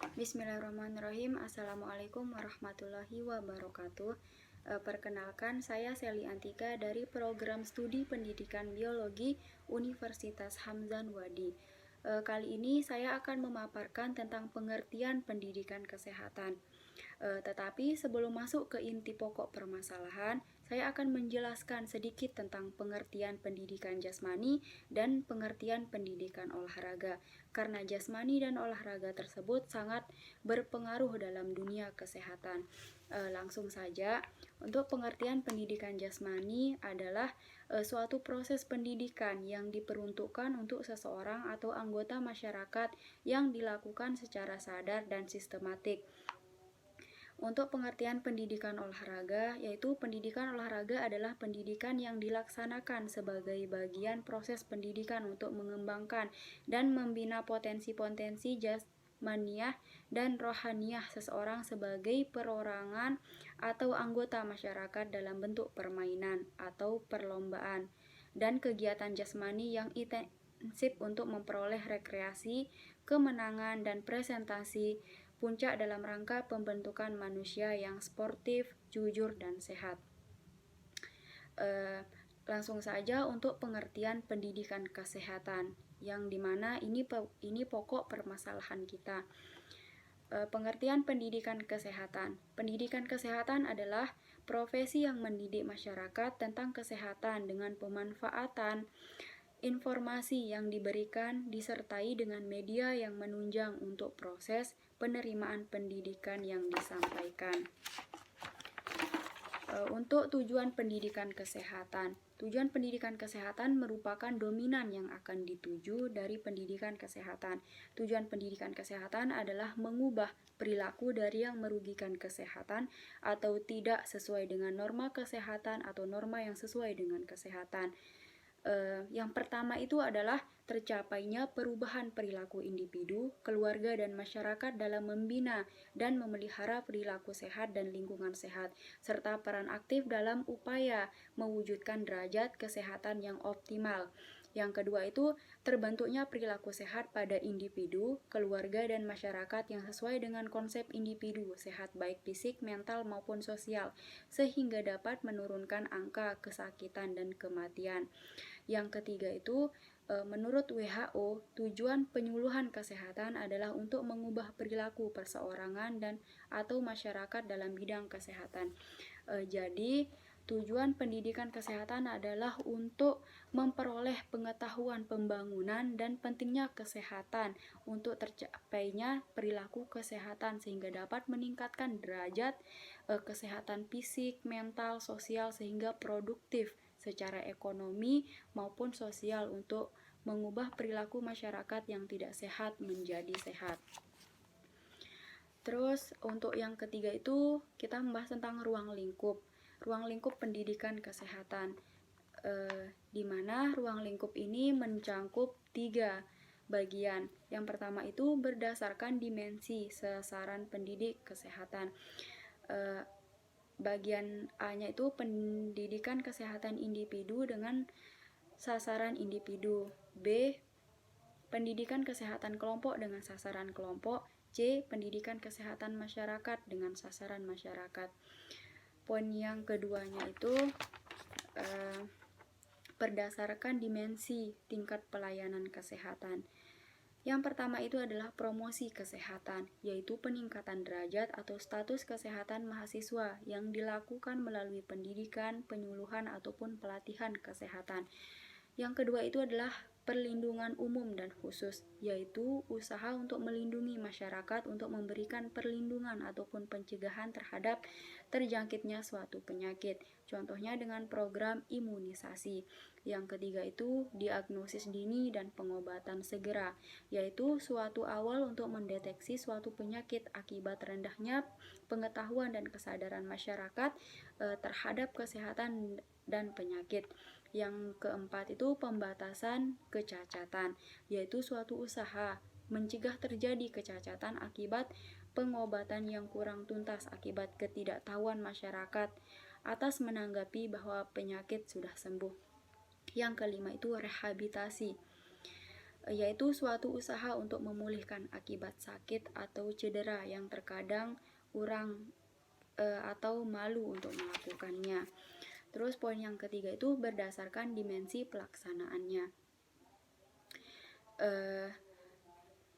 Bismillahirrahmanirrahim. Assalamualaikum warahmatullahi wabarakatuh. Perkenalkan, saya Seli Antika dari Program Studi Pendidikan Biologi Universitas Hamzan Wadi. Kali ini saya akan memaparkan tentang pengertian pendidikan kesehatan. Tetapi sebelum masuk ke inti pokok permasalahan, saya akan menjelaskan sedikit tentang pengertian pendidikan jasmani dan pengertian pendidikan olahraga, karena jasmani dan olahraga tersebut sangat berpengaruh dalam dunia kesehatan. Langsung saja, untuk pengertian pendidikan jasmani adalah suatu proses pendidikan yang diperuntukkan untuk seseorang atau anggota masyarakat yang dilakukan secara sadar dan sistematik. Untuk pengertian pendidikan olahraga, yaitu pendidikan olahraga adalah pendidikan yang dilaksanakan sebagai bagian proses pendidikan untuk mengembangkan dan membina potensi-potensi jasmaniah dan rohaniah seseorang sebagai perorangan atau anggota masyarakat dalam bentuk permainan atau perlombaan dan kegiatan jasmani yang intensif untuk memperoleh rekreasi, kemenangan, dan presentasi puncak dalam rangka pembentukan manusia yang sportif, jujur, dan sehat. Langsung saja untuk pengertian pendidikan kesehatan, yang dimana ini pokok permasalahan kita. Pengertian pendidikan kesehatan. Pendidikan kesehatan adalah profesi yang mendidik masyarakat tentang kesehatan dengan pemanfaatan informasi yang diberikan disertai dengan media yang menunjang untuk proses penerimaan pendidikan yang disampaikan. Untuk tujuan pendidikan kesehatan. Tujuan pendidikan kesehatan merupakan dominan yang akan dituju dari pendidikan kesehatan. Tujuan pendidikan kesehatan adalah mengubah perilaku dari yang merugikan kesehatan atau tidak sesuai dengan norma kesehatan atau norma yang sesuai dengan kesehatan. Yang pertama itu adalah tercapainya perubahan perilaku individu, keluarga, dan masyarakat dalam membina dan memelihara perilaku sehat dan lingkungan sehat, serta peran aktif dalam upaya mewujudkan derajat kesehatan yang optimal. Yang kedua itu terbentuknya perilaku sehat pada individu, keluarga, dan masyarakat yang sesuai dengan konsep individu sehat baik fisik, mental, maupun sosial, sehingga dapat menurunkan angka kesakitan dan kematian. Yang ketiga itu menurut WHO, tujuan penyuluhan kesehatan adalah untuk mengubah perilaku perseorangan dan atau masyarakat dalam bidang kesehatan. Jadi tujuan pendidikan kesehatan adalah untuk memperoleh pengetahuan pembangunan dan pentingnya kesehatan untuk tercapainya perilaku kesehatan sehingga dapat meningkatkan derajat kesehatan fisik, mental, sosial sehingga produktif secara ekonomi maupun sosial untuk mengubah perilaku masyarakat yang tidak sehat menjadi sehat. Terus untuk yang ketiga itu kita membahas tentang ruang lingkup pendidikan kesehatan, di mana ruang lingkup ini mencangkup 3 bagian. Yang pertama itu berdasarkan dimensi sasaran pendidik kesehatan. Bagian A-nya itu pendidikan kesehatan individu dengan sasaran individu. B. Pendidikan kesehatan kelompok dengan sasaran kelompok. C. Pendidikan kesehatan masyarakat dengan sasaran masyarakat. Poin yang keduanya itu berdasarkan dimensi tingkat pelayanan kesehatan. Yang pertama itu adalah promosi kesehatan, yaitu peningkatan derajat atau status kesehatan mahasiswa yang dilakukan melalui pendidikan, penyuluhan, ataupun pelatihan kesehatan. Yang kedua itu adalah perlindungan umum dan khusus, yaitu usaha untuk melindungi masyarakat untuk memberikan perlindungan ataupun pencegahan terhadap terjangkitnya suatu penyakit. Contohnya dengan program imunisasi. Yang ketiga itu diagnosis dini dan pengobatan segera, yaitu suatu awal untuk mendeteksi suatu penyakit akibat rendahnya pengetahuan dan kesadaran masyarakat terhadap kesehatan dan penyakit. Yang keempat itu pembatasan kecacatan, yaitu suatu usaha mencegah terjadi kecacatan akibat pengobatan yang kurang tuntas akibat ketidaktahuan masyarakat atas menanggapi bahwa penyakit sudah sembuh. Yang kelima itu rehabilitasi. yaitu suatu usaha untuk memulihkan akibat sakit atau cedera yang terkadang kurang atau malu untuk melakukannya. Terus poin yang ketiga itu berdasarkan dimensi pelaksanaannya.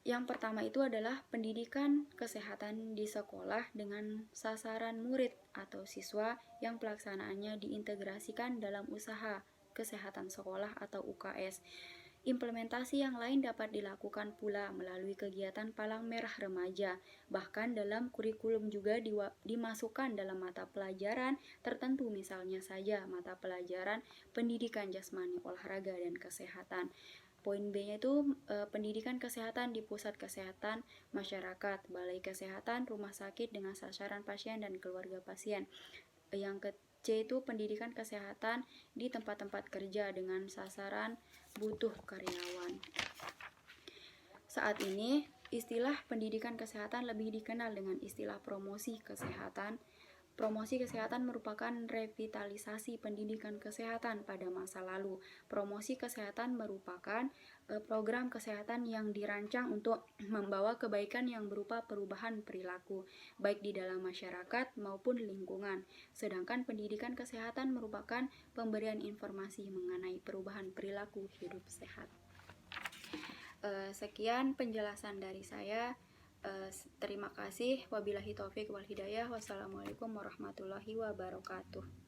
Yang pertama itu adalah pendidikan kesehatan di sekolah dengan sasaran murid atau siswa yang pelaksanaannya diintegrasikan dalam usaha kesehatan sekolah atau UKS. Implementasi yang lain dapat dilakukan pula melalui kegiatan Palang Merah Remaja. Bahkan dalam kurikulum juga dimasukkan dalam mata pelajaran tertentu, misalnya saja mata pelajaran pendidikan jasmani, olahraga, dan kesehatan. Poin B-nya itu pendidikan kesehatan di pusat kesehatan masyarakat, balai kesehatan, rumah sakit dengan sasaran pasien dan keluarga pasien. Yang C itu pendidikan kesehatan di tempat-tempat kerja dengan sasaran butuh karyawan. Saat ini, istilah pendidikan kesehatan lebih dikenal dengan istilah promosi kesehatan. Promosi kesehatan merupakan revitalisasi pendidikan kesehatan pada masa lalu. Promosi kesehatan merupakan program kesehatan yang dirancang untuk membawa kebaikan yang berupa perubahan perilaku, baik di dalam masyarakat maupun lingkungan. Sedangkan pendidikan kesehatan merupakan pemberian informasi mengenai perubahan perilaku hidup sehat. Sekian penjelasan dari saya. Terima kasih. Wabillahi taufik wal hidayah. Wassalamualaikum warahmatullahi wabarakatuh.